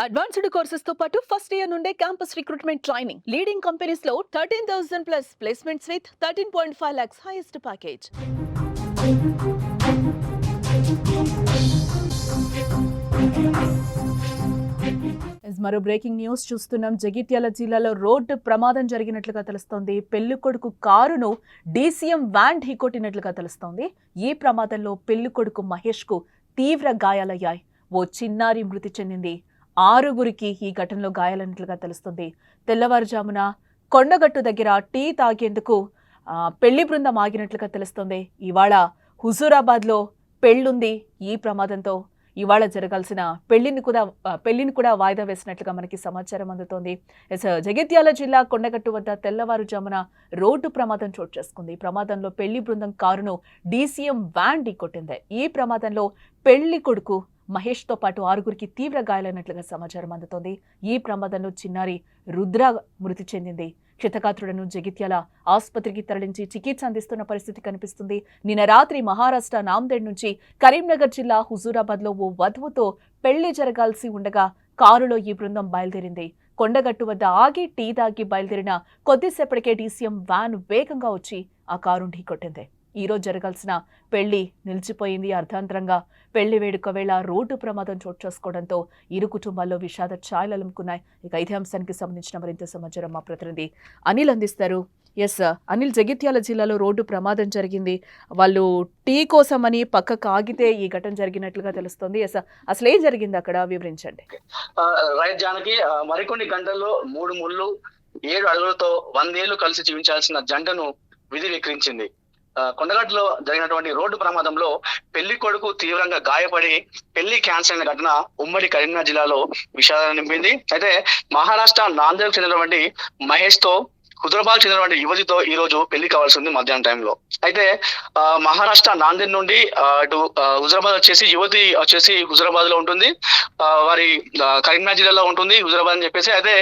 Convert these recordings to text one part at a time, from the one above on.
Advanced courses తో పాటు first year నుండే campus recruitment training leading companies లో 13,000 plus placements with 13.5 lakhs highest package. మరో బ్రేకింగ్ న్యూస్ చూస్తున్నాం. జగిత్యాల జిల్లాలో రోడ్డు ప్రమాదం జరిగినట్లుగా తెలుస్తోంది. పెళ్లికొడుకు కారును డీసీఎం వ్యాన్ ఢీకొట్టినట్లుగా తెలుస్తోంది. ఈ ప్రమాదంలో పెళ్లికొడుకు మహేష్ కు తీవ్ర గాయాలయ్యాయి. ఓ చిన్నారి మృతి చెందింది. 6గురికి ఈ ఘటనలో గాయాలైనట్లుగా తెలుస్తుంది. తెల్లవారుజామున కొండగట్టు దగ్గర టీ తాగేందుకు పెళ్లి బృందం ఆగినట్లుగా తెలుస్తుంది. ఇవాళ హుజూరాబాద్లో పెళ్లుంది. ఈ ప్రమాదంతో ఇవాళ జరగాల్సిన పెళ్లిని కూడా వాయిదా వేసినట్లుగా మనకి సమాచారం అందుతోంది. జగిత్యాల జిల్లా కొండగట్టు వద్ద తెల్లవారుజామున రోడ్డు ప్రమాదం చోటు చేసుకుంది. ప్రమాదంలో పెళ్లి బృందం కారును డీసీఎం వ్యాన్ ఢీకొట్టింది. ఈ ప్రమాదంలో పెళ్లి కొడుకు మహేష్ తో పాటు 6గురికి తీవ్ర గాయాలైనట్లుగా సమాచారం అందుతోంది. ఈ ప్రమాదంలో చిన్నారి రుద్ర మృతి చెందింది. క్షతగాత్రులను జగిత్యాల ఆసుపత్రికి తరలించి చికిత్స అందిస్తున్న పరిస్థితి కనిపిస్తుంది. నిన్న రాత్రి మహారాష్ట్ర నాందేడ్ నుంచి కరీంనగర్ జిల్లా హుజూరాబాద్ లో ఓ వధువుతో పెళ్లి జరగాల్సి ఉండగా కారులో ఈ బృందం బయలుదేరింది. కొండగట్టు వద్ద ఆగి టీ తాగి బయలుదేరిన కొద్దిసేపటికే డీసీఎం వ్యాన్ వేగంగా వచ్చి ఆ కారు ఢీకొట్టింది. ఈ రోజు జరగాల్సిన పెళ్లి నిలిచిపోయింది. అర్ధాంతరంగా పెళ్లి వేడుక వేళ రోడ్డు ప్రమాదం చోటు చేసుకోవడంతో ఇరు కుటుంబాల్లో విషాద ఛాయలు అలుముకున్నాయి. ఇక ఇదే అంశానికి సంబంధించిన మరింత సమాచారం మా ప్రతినిధి అనిల్ అందిస్తారు. ఎస్ అనిల్, జగిత్యాల జిల్లాలో రోడ్డు ప్రమాదం జరిగింది. వాళ్ళు టీ కోసమని పక్కకు ఆగితే ఈ ఘటన జరిగినట్లుగా తెలుస్తుంది. ఎస్, అసలు ఏం జరిగింది అక్కడ వివరించండి. రైట్ జానకి, మరికొన్ని గంటల్లో 3 ముళ్ళు 7 అడుగులతో 100 ఏళ్లు కలిసి జీవించాల్సిన జంటను విధి విక్రించింది. కొండగట్టులో జరిగినటువంటి రోడ్డు ప్రమాదంలో పెళ్లి కొడుకు తీవ్రంగా గాయపడి పెళ్లి క్యాన్సర్ అయిన ఘటన ఉమ్మడి కరీంనగర్ జిల్లాలో విషాదాన్ని నింపింది. అయితే మహారాష్ట్ర నాందేడ్ చెందినటువంటి మహేష్ తో హుజరాబాద్ చెందినటువంటి యువతితో ఈ రోజు పెళ్లి కావాల్సి ఉంది మధ్యాహ్నం టైంలో. అయితే మహారాష్ట్ర నాందేడ్ నుండి ఇటు హుజరాబాద్ వచ్చేసి యువతి వచ్చేసి హుజరాబాద్ లో ఉంటుంది, వారి కరీంనగర్ జిల్లాలో ఉంటుంది హుజరాబాద్ అని చెప్పేసి. అయితే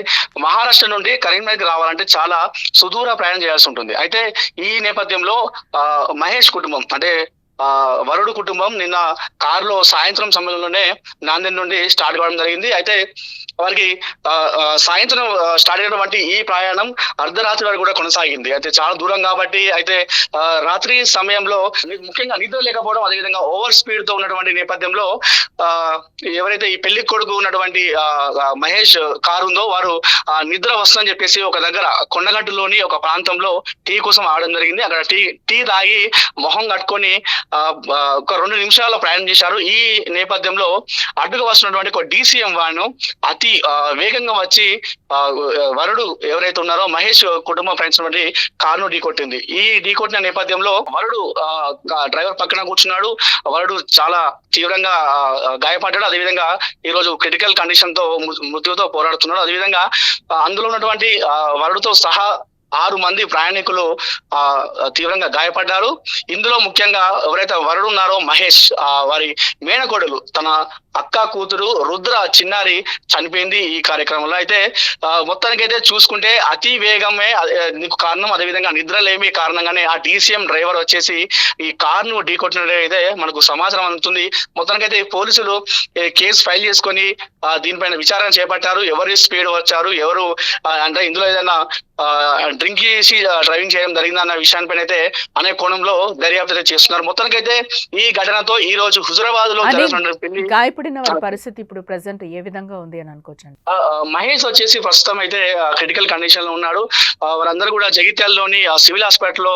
మహారాష్ట్ర నుండి కరీంనగర్కి రావాలంటే చాలా సుదూర ప్రయాణం చేయాల్సి ఉంటుంది. అయితే ఈ నేపథ్యంలో మహేష్ కుటుంబం అంటే వరుడు కుటుంబం నిన్న కారులో సాయంత్రం సమయంలోనే నాందేడ్ నుండి స్టార్ట్ కావడం జరిగింది. అయితే వారికి సాయంత్రం స్టార్ట్ అయినటువంటి ఈ ప్రయాణం అర్ధరాత్రి వరకు కూడా కొనసాగింది. అయితే చాలా దూరం కాబట్టి అయితే రాత్రి సమయంలో ముఖ్యంగా నిద్ర లేకపోవడం, అదేవిధంగా ఓవర్ స్పీడ్ తో ఉన్నటువంటి నేపథ్యంలో ఎవరైతే ఈ పెళ్లి కొడుకు ఉన్నటువంటి మహేష్ కారు ఉందో వారు నిద్ర వస్తుందని చెప్పేసి ఒక దగ్గర కొండగట్టులోని ఒక ప్రాంతంలో టీ కోసం ఆడడం జరిగింది. అక్కడ టీ తాగి మొహం కట్టుకొని ఒక 2 నిమిషాల్లో ప్రయాణం చేశారు. ఈ నేపథ్యంలో అడ్డుగా వస్తున్నటువంటి ఒక డీసీఎం వాన్ అతి వేగంగా వచ్చి వరుడు ఎవరైతే ఉన్నారో మహేష్ కుటుంబం ఫ్రెండ్స్ నుండి కారును ఢీకొట్టింది. ఈ ఢీకొట్టిన నేపథ్యంలో వరుడు డ్రైవర్ పక్కన కూర్చున్నాడు. వరుడు చాలా తీవ్రంగా గాయపడ్డాడు. అదేవిధంగా ఈ రోజు క్రిటికల్ కండిషన్ తో మృత్యుతో పోరాడుతున్నాడు. అదేవిధంగా అందులో ఉన్నటువంటి వరుడుతో సహా 6 మంది ప్రయాణికులు తీవ్రంగా గాయపడ్డారు. ఇందులో ముఖ్యంగా ఎవరైతే వరుడు ఉన్నారో మహేష్, వారి మేనకోడలు తన అక్క కూతురు రుద్ర చిన్నారి చనిపోయింది ఈ కార్యక్రమంలో. అయితే మొత్తానికైతే చూసుకుంటే అతి వేగమే నీకు కారణం, అదేవిధంగా నిద్రలేమి కారణంగానే ఆ డీసీఎం డ్రైవర్ వచ్చేసి ఈ కారును ఢీకొట్టినట్లయితే మనకు సమాచారం అందుతుంది. మొత్తానికైతే పోలీసులు కేసు ఫైల్ చేసుకొని దీనిపైన విచారణ చేపట్టారు. ఎవరు స్పీడ్ వచ్చారు, ఎవరు అంటే ఇందులో ఏదైనా డ్రింక్ చేసి డ్రైవింగ్ చేయడం జరిగిందన్న విషయానిపైన అయితే అనే కోణంలో దర్యాప్తు చేస్తున్నారు. మొత్తానికైతే ఈ ఘటనతో ఈ రోజు హుజూరాబాద్ లో గాయపడిన వారి పరిస్థితి ఇప్పుడు ప్రెసెంట్ ఏ విధంగా ఉంది అని అనుకోవచ్చండి. మహేష్ వచ్చేసి ప్రస్తుతం అయితే క్రిటికల్ కండిషన్ లో ఉన్నాడు. వారందరూ కూడా జగిత్యాలలోని సివిల్ హాస్పిటల్ లో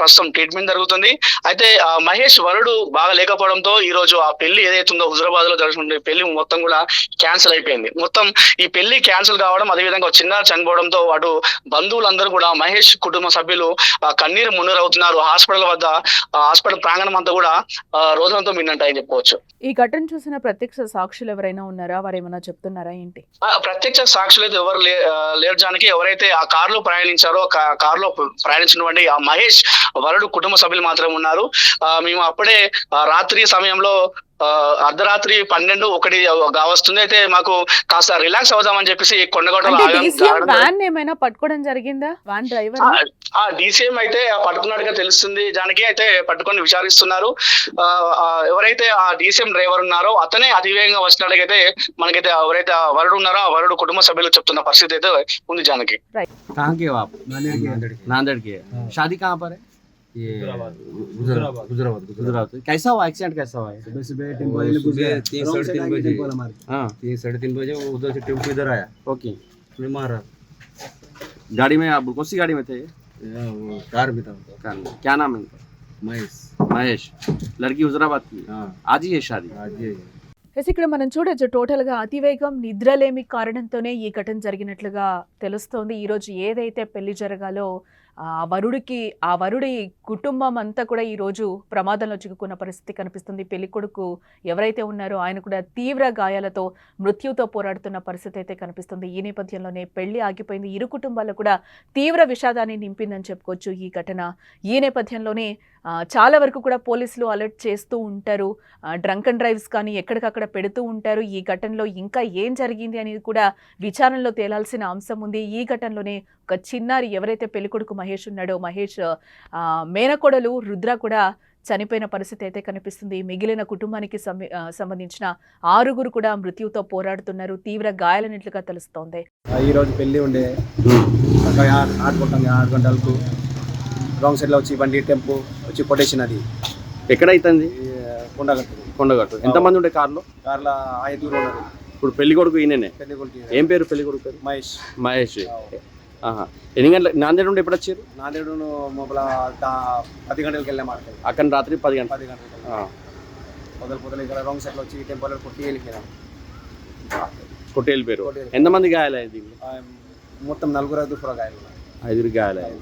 ప్రస్తుతం ట్రీట్మెంట్ జరుగుతుంది. అయితే మహేష్ వరుడు బాగా లేకపోవడంతో ఈ రోజు ఆ పెళ్లి ఏదైతుందో హుజూరాబాద్ లో జరుగుతుంది పెళ్లి మొత్తం కూడా క్యాన్సిల్ అయిపోయింది. మొత్తం ఈ పెళ్లి క్యాన్సిల్ కావడం, అదేవిధంగా చిన్నారి చనిపోవడంతో అటు బంధువులందరూ కూడా మహేష్ కుటుంబ సభ్యులు కన్నీరు మున్నీరవుతున్నారు. హాస్పిటల్ ప్రాంగణం అంతా కూడా రోజులతో మిన్నంటాయని చెప్పవచ్చు. ఈ ఘటన చూసిన ప్రత్యక్ష సాక్షులు ఎవరైనా ఉన్నారా? వారు ఏమైనా చెప్తున్నారా ఏంటి? ప్రత్యక్ష సాక్షులు అయితే ఎవరు లేరు జానకి. ఎవరైతే ఆ కారులో ప్రయాణించారో కారులో ప్రయాణించినటువంటి ఆ మహేష్ వరుడు కుటుంబ సభ్యులు మాత్రమే ఉన్నారు. మేము అప్పుడే రాత్రి సమయంలో అర్ధరాత్రి 12-1 వస్తుంది. అయితే మాకు కాస్త రిలాక్స్ అవుదామని చెప్పేసి కొండగొట్టలో అంటే DCM వ్యాన్ ఏమైనా పట్టుకోవడం జరిగిందా? వ్యాన్ డ్రైవర్ ఆ DCM అయితే పట్టుకున్నట్టుగా తెలుస్తుంది. జానకి అయితే పట్టుకొని విచారిస్తున్నారు. ఎవరైతే ఆ DCM డ్రైవర్ ఉన్నారో అతనే అతివేగంగా వచ్చినట్టుగైతే మనకైతే ఎవరైతే ఆ వరుడు ఉన్నారో ఆ వరుడు కుటుంబ సభ్యులు చెప్తున్న పరిస్థితి అయితే ఉంది జానకి. कहाँ के हो आप? नांदेड़ के। शादी कहाँ पर है? ये गुजराबाद गुजरात। कैसा हुआ एक्सीडेंट? कैसा हुआ है? सुबह सुबह 3-3:30 बजे हाँ 3-3:30 बजे वो उधर से टेम्पो इधर आया, ओके। उसने मारा। गाड़ी में आप कौन सी गाड़ी में थे? वो कार भी था, कार में। क्या नाम है उनका? महेश। महेश। लड़की हुजराबाद की। हाँ आज ही है शादी। आज ये ఎస్ ఇక్కడ మనం చూడొచ్చు టోటల్ గా అతివేగం నిద్రలేమి కారణంతోనే ఈ ఘటన జరిగినట్లుగా తెలుస్తోంది. ఈ రోజు ఏదైతే పెళ్లి జరగాలో ఆ వరుడి కుటుంబం అంతా కూడా ఈ రోజు ప్రమాదంలో చిక్కుకున్న పరిస్థితి కనిపిస్తుంది. పెళ్లి కొడుకు ఎవరైతే ఉన్నారో ఆయన కూడా తీవ్ర గాయాలతో మృత్యుతో పోరాడుతున్న పరిస్థితి అయితే కనిపిస్తుంది. ఈ నేపథ్యంలోనే పెళ్లి ఆగిపోయింది. ఇరు కుటుంబాల్లో కూడా తీవ్ర విషాదాన్ని నింపిందని చెప్పుకోవచ్చు ఈ ఘటన. ఈ నేపథ్యంలోనే చాలా వరకు కూడా పోలీసులు అలర్ట్ చేస్తూ ఉంటారు. డ్రంక్ అండ్ డ్రైవ్స్ కానీ ఎక్కడికక్కడ పెడుతూ ఉంటారు. ఈ ఘటనలో ఇంకా ఏం జరిగింది అనేది కూడా విచారణలో తేలాల్సిన అంశం ఉంది. ఈ ఘటనలోనే ఒక చిన్నారి ఎవరైతే పెళ్ళికొడుకు మహేష్ ఉన్నాడో మహేష్ మేనకోడలు రుద్ర కూడా చనిపోయిన పరిస్థితి అయితే కనిపిస్తుంది. మిగిలిన కుటుంబానికి సంబంధించిన 6 కూడా మృత్యుతో పోరాడుతున్నారు. తీవ్ర గాయాలైనట్లుగా తెలుస్తోంది. ఈ రోజు పెళ్లి ఉండే 8 గంటలకు రాంగ్ సైడ్ లో వచ్చి బండి టెంపో వచ్చి కొట్టేసిన. అది ఎక్కడ అవుతుంది? కొండగట్టు. కొండగట్టు. ఎంతమంది ఉండే కార్లో? కార్లో 5 ఉన్నారు. ఇప్పుడు పెళ్లి కొడుకు ఈయననే. పెళ్లి కొడుకు ఏం పేరు పెళ్లి కొడుకు పేరు? మహేష్. మహేష్. ఆహా. ఎన్ని గంటల నాందేడ్ నుండి ఎప్పుడు వచ్చారు? నాందేడు మొబల 10 గంటలకు వెళ్ళాం. అక్కడ రాత్రి 10 గంటలు. 10 గంటలకు పొదలు ఇక్కడ రాంగ్ సైడ్ లో వచ్చి టెంపోలో కొట్టి వెళ్ళిపోయినాం. కొట్టి వెళ్ళిపోయారు. ఎంతమంది గాయాలయ్యారు? మొత్తం 4 గాయాలు. 5 గాయాలయ్యారు.